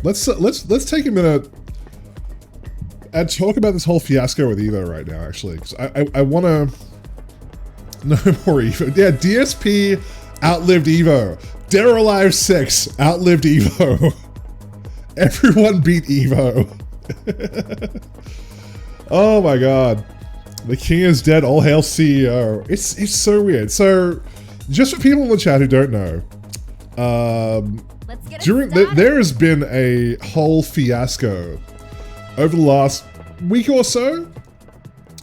let's take a minute and talk about this whole fiasco with EVO right now, actually, because I want to no more EVO. Yeah, DSP outlived EVO. Dead or Alive 6 outlived EVO. Everyone beat EVO. Oh my god. The king is dead, all hail CEO. It's so weird. So, just for people in the chat who don't know, there has been a whole fiasco over the last week or so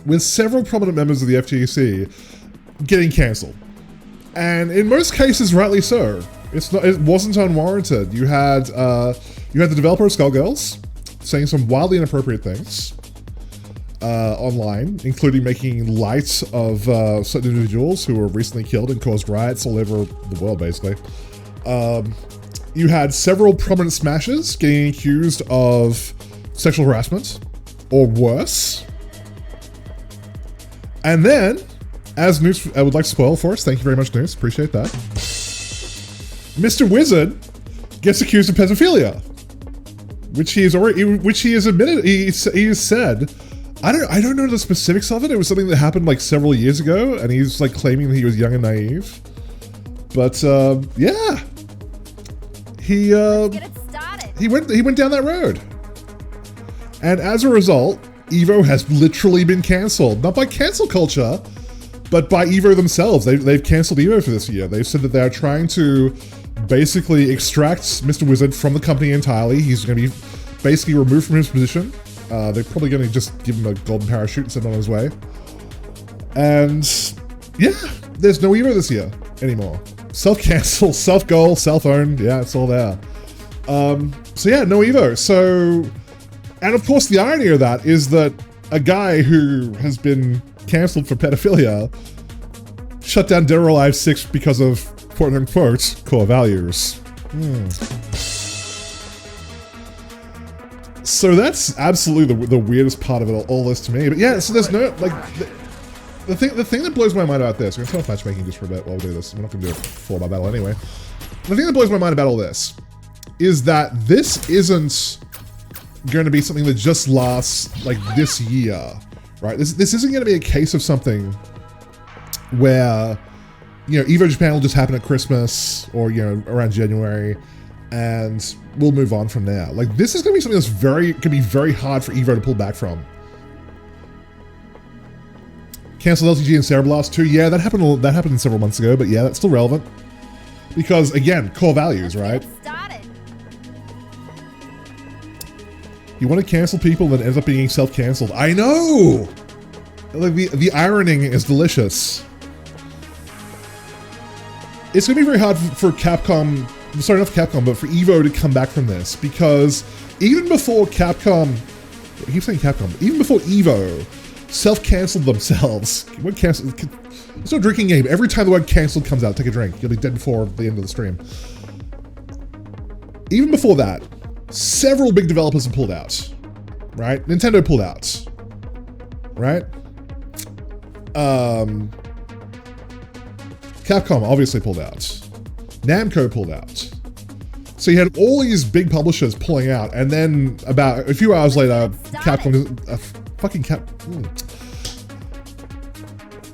with several prominent members of the FTC getting cancelled. And in most cases, rightly so. It wasn't unwarranted. You had the developer of Skullgirls saying some wildly inappropriate things online, including making light of certain individuals who were recently killed and caused riots all over the world, basically. You had several prominent smashers getting accused of sexual harassment or worse. And then, as Noose, I would like to spoil for us. Thank you very much, Noose. Appreciate that. Mr. Wizard gets accused of pedophilia, which he has admitted. He has said, I don't know the specifics of it. It was something that happened like several years ago, and he's like claiming that he was young and naive. But yeah, he went down that road, and as a result, EVO has literally been cancelled. Not by cancel culture, but by EVO themselves. They've cancelled EVO for this year. They've said that they are trying to basically extract Mr. Wizard from the company entirely. He's going to be basically removed from his position. They're probably going to just give him a golden parachute and send him on his way. And yeah, there's no EVO this year anymore. Self-cancel, self-goal, self-owned. Yeah, it's all there. So yeah, no EVO. So, and of course the irony of that is that a guy who has been cancelled for pedophilia shut down Dead or Alive 6 because of quote-unquote core values. So that's absolutely the weirdest part of it all this to me. But yeah, so there's no, like, the thing that blows my mind about this, we're gonna turn off matchmaking just for a bit while we do this. We're not gonna do a 4-bar battle anyway. The thing that blows my mind about all this is that this isn't going to be something that just lasts like this year, right? This isn't going to be a case of something where, you know, EVO Japan will just happen at Christmas or, you know, around January, and we'll move on from there. Like, this is going to be something that's can be very hard for EVO to pull back from. Cancelled LTG and Cereblast 2. Yeah, that happened several months ago, but yeah, that's still relevant. Because, again, core values, right? You want to cancel people that ends up being self-cancelled. I know! Like, the ironing is delicious. It's going to be very hard for Capcom, sorry, not for Capcom, but for EVO to come back from this, because even before Capcom, I keep saying Capcom, but even before EVO self-cancelled themselves, it's no drinking game. Every time the word cancelled comes out, take a drink. You'll be dead before the end of the stream. Even before that, several big developers have pulled out, right? Nintendo pulled out, right? Capcom obviously pulled out. Namco pulled out. So you had all these big publishers pulling out, and then about a few hours later, Capcom,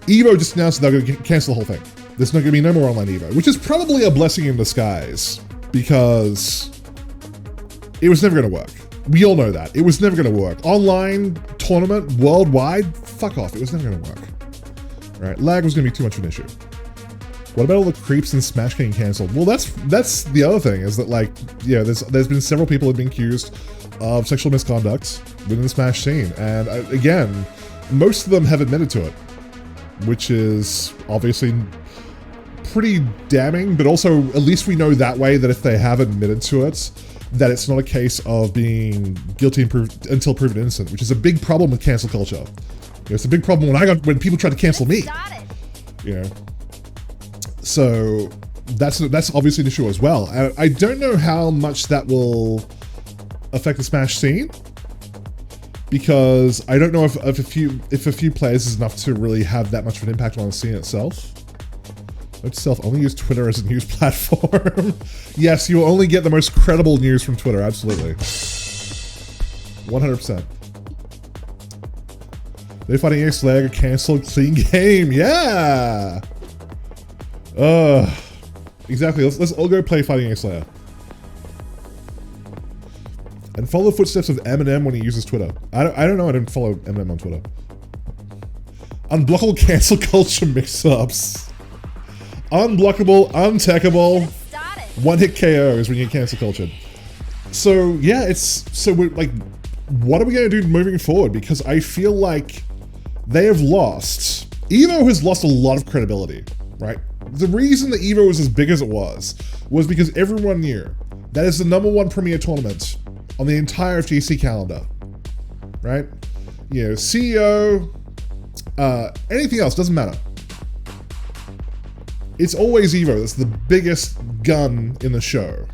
EVO just announced that they're going to cancel the whole thing. There's not going to be no more online EVO, which is probably a blessing in disguise, because it was never going to work. We all know that. It was never going to work. Online, tournament, worldwide, fuck off. It was never going to work. Right? Lag was going to be too much of an issue. What about all the creeps in Smash getting cancelled? Well, that's the other thing, is that, like, yeah, there's been several people who have been accused of sexual misconduct within the Smash scene. And again, most of them have admitted to it, which is obviously pretty damning, but also at least we know that way that if they have admitted to it, that it's not a case of being guilty until proven innocent, which is a big problem with cancel culture. You know, it's a big problem when people try to cancel me. You know, so that's obviously an issue as well. I don't know how much that will affect the Smash scene, because I don't know if a few players is enough to really have that much of an impact on the scene itself. Itself, only use Twitter as a news platform. Yes, you will only get the most credible news from Twitter, absolutely. 100%. They fighting EA Slayer cancelled clean game, yeah! Exactly, let's all go play Fighting EA Slayer. And follow the footsteps of Eminem when he uses Twitter. I don't know, I didn't follow Eminem on Twitter. Unblockable cancel culture mix-ups. Unblockable, untechable, one-hit KO is when you cancel culture. So yeah, we're like, what are we gonna do moving forward? Because I feel like they have lost. EVO has lost a lot of credibility, right? The reason that EVO was as big as it was because everyone knew that is the #1 premier tournament on the entire FGC calendar, right? You know, CEO, anything else, doesn't matter. It's always EVO that's the biggest gun in the show.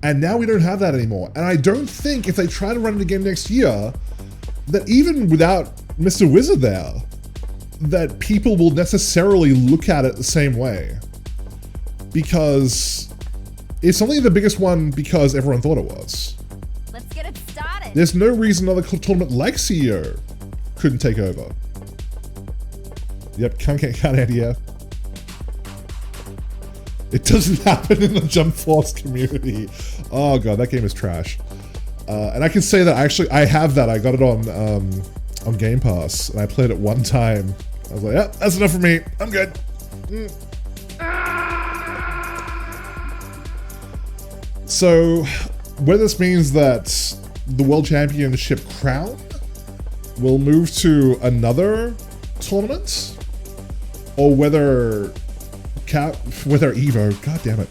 And now we don't have that anymore. And I don't think if they try to run it again next year, that even without Mr. Wizard there, that people will necessarily look at it the same way. Because it's only the biggest one because everyone thought it was. Let's get it started. There's no reason another tournament like CEO couldn't take over. Yep, can't idea. It doesn't happen in the Jump Force community. Oh god, that game is trash. And I can say that I have that. I got it on Game Pass, and I played it one time. I was like, yeah, that's enough for me. I'm good. So, whether this means that the World Championship crown will move to another tournament, or whether EVO, god damn it,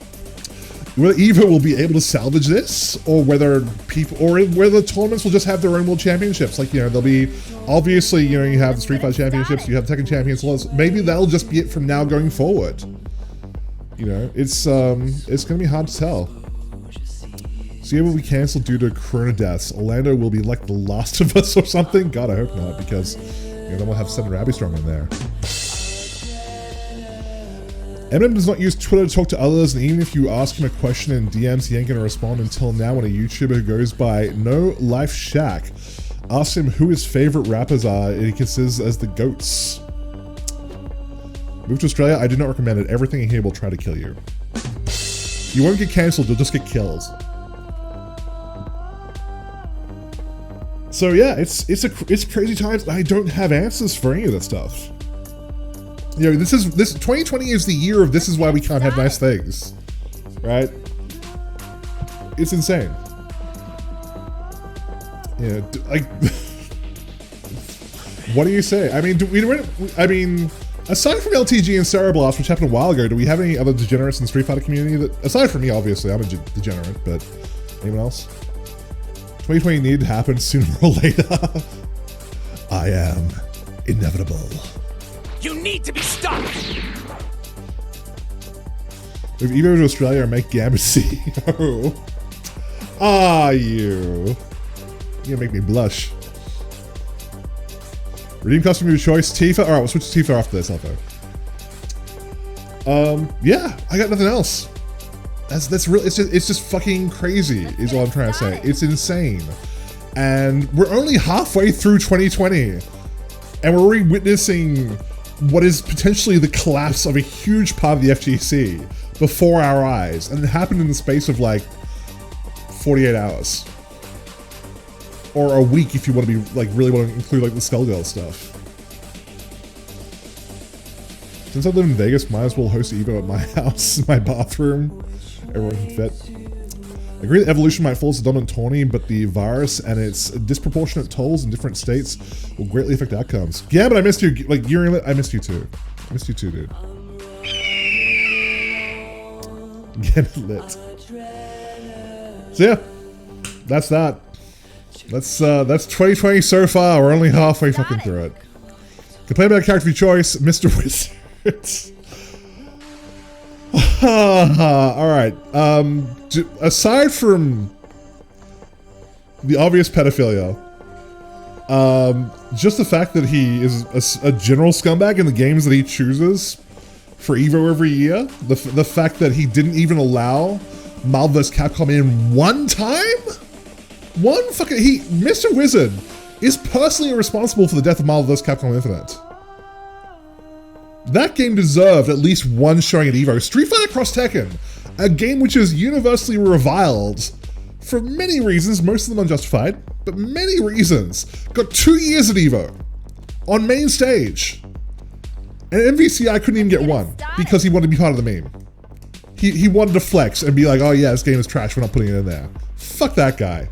whether EVO will be able to salvage this, or whether whether tournaments will just have their own world championships. Like, you know, there'll be, obviously, you know, you have the Street Fighter championships, you have Tekken champions, maybe that'll just be it from now going forward. You know, it's gonna be hard to tell. CEO will be cancelled due to corona deaths. Orlando will be like The Last of Us or something. God, I hope not, because you know, then we'll have Senator Abby Strong in there. Eminem does not use Twitter to talk to others, and even if you ask him a question in DMs, he ain't gonna respond until now when a YouTuber who goes by No Life Shack asks him who his favorite rappers are and he considers as the GOATs. Move to Australia, I do not recommend it. Everything in here will try to kill you. You won't get cancelled, you'll just get killed. So yeah, it's crazy times. I don't have answers for any of that stuff. You know, this 2020 is the year of this is why we can't have nice things, right? It's insane. Yeah, like, what do you say? I mean, aside from LTG and Cereblast, which happened a while ago, do we have any other degenerates in the Street Fighter community that, aside from me, obviously, I'm a degenerate, but anyone else? 2020 needed to happen sooner or later. I am inevitable. You need to be stopped! If EVO to Australia or make Gambit CEO. You gonna make me blush. Redeem costume of your choice, Tifa. Alright, we'll switch to Tifa after this, Alpha. Yeah, I got nothing else. That's real. It's just fucking crazy, is what I'm trying to say. It's insane. And we're only halfway through 2020. And we're already witnessing what is potentially the collapse of a huge part of the FGC before our eyes, and it happened in the space of like 48 hours, or a week if you want to be like really want to include like the Skullgirl stuff. Since I live in Vegas, might as well host EVO at my house, my bathroom. Everyone can fit. I agree that evolution might fall as a dominant tourney, but the virus and its disproportionate tolls in different states will greatly affect outcomes. Yeah, but I missed you. Like, I missed you too. I missed you too, dude. Get lit. So yeah, that's that. That's 2020 so far. We're only halfway fucking through it. Can play about character of your choice, Mr. Wizard. Alright, aside from the obvious pedophilia, just the fact that he is a general scumbag in the games that he chooses for EVO every year. The fact that he didn't even allow Marvel vs. Capcom in one time? Mr. Wizard is personally responsible for the death of Marvel vs. Capcom Infinite. That game deserved at least one showing at EVO. Street Fighter Cross Tekken, a game which is universally reviled for many reasons, most of them unjustified, but many reasons, got 2 years at EVO on main stage. And MVCI couldn't even get one because he wanted to be part of the meme. He wanted to flex and be like, oh yeah, this game is trash, we're not putting it in there. Fuck that guy.